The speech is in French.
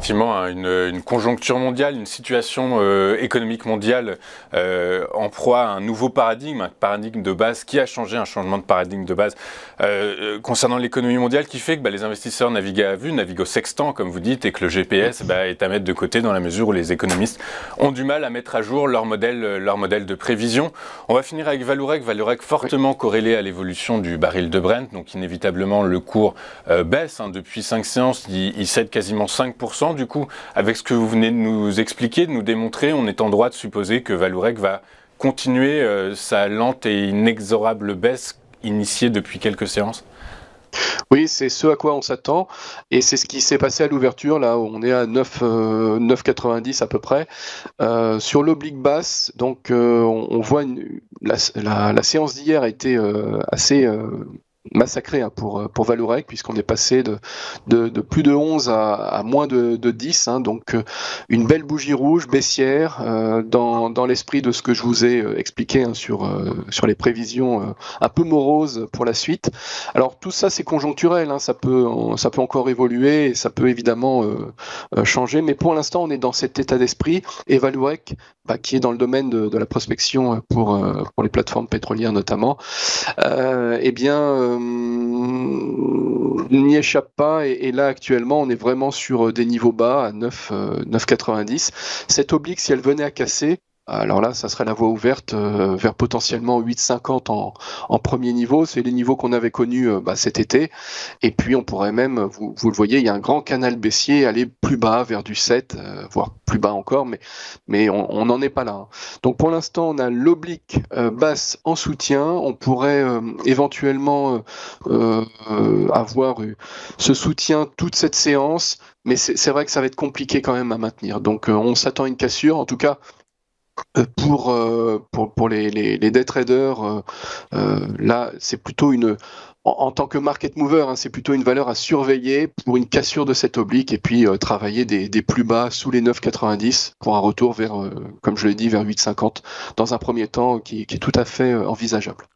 effectivement une conjoncture mondiale, une situation économique mondiale en proie à un nouveau paradigme, un paradigme de base qui a changé, un changement de paradigme de base concernant l'économie mondiale qui fait que les investisseurs naviguent à vue, naviguent au sextant comme vous dites, et que le GPS est à mettre de côté dans la mesure où les économistes ont du mal à mettre à jour leur modèle de prévision. On va finir avec Vallourec fortement corrélé à l'évolution du baril de Brent, donc inévitablement le cours baisse depuis 5 séances, il cède quasiment 5%. Du coup, avec ce que vous venez de nous expliquer, de nous démontrer, on est en droit de supposer que Vallourec va continuer sa lente et inexorable baisse initiée depuis quelques séances. Oui, c'est ce à quoi on s'attend, et c'est ce qui s'est passé à l'ouverture, là où on est à 9,90 à peu près. Sur l'oblique basse, donc on voit la séance d'hier a été assez massacré pour Vallourec, puisqu'on est passé de plus de 11 à moins de 10, donc une belle bougie rouge baissière dans l'esprit de ce que je vous ai expliqué sur les prévisions un peu moroses pour la suite. Alors tout ça c'est conjoncturel, ça peut encore évoluer et ça peut évidemment changer, mais pour l'instant on est dans cet état d'esprit, et Vallourec qui est dans le domaine de la prospection pour les plateformes pétrolières notamment, n'y échappe pas, et là actuellement on est vraiment sur des niveaux bas à 9,90. Cette oblique, si elle venait à casser, alors là, ça serait la voie ouverte vers potentiellement 8,50 en premier niveau. C'est les niveaux qu'on avait connus cet été. Et puis, on pourrait même, vous le voyez, il y a un grand canal baissier, aller plus bas vers du 7, voire plus bas encore, mais on n'en est pas là. Donc, pour l'instant, on a l'oblique basse en soutien. On pourrait éventuellement avoir ce soutien toute cette séance, mais c'est vrai que ça va être compliqué quand même à maintenir. Donc, on s'attend à une cassure, en tout cas. Pour les day traders, là, c'est plutôt en tant que market mover, c'est plutôt une valeur à surveiller pour une cassure de cette oblique, et puis travailler des plus bas sous les 9,90 pour un retour vers, comme je l'ai dit, vers 8,50 dans un premier temps qui est tout à fait envisageable.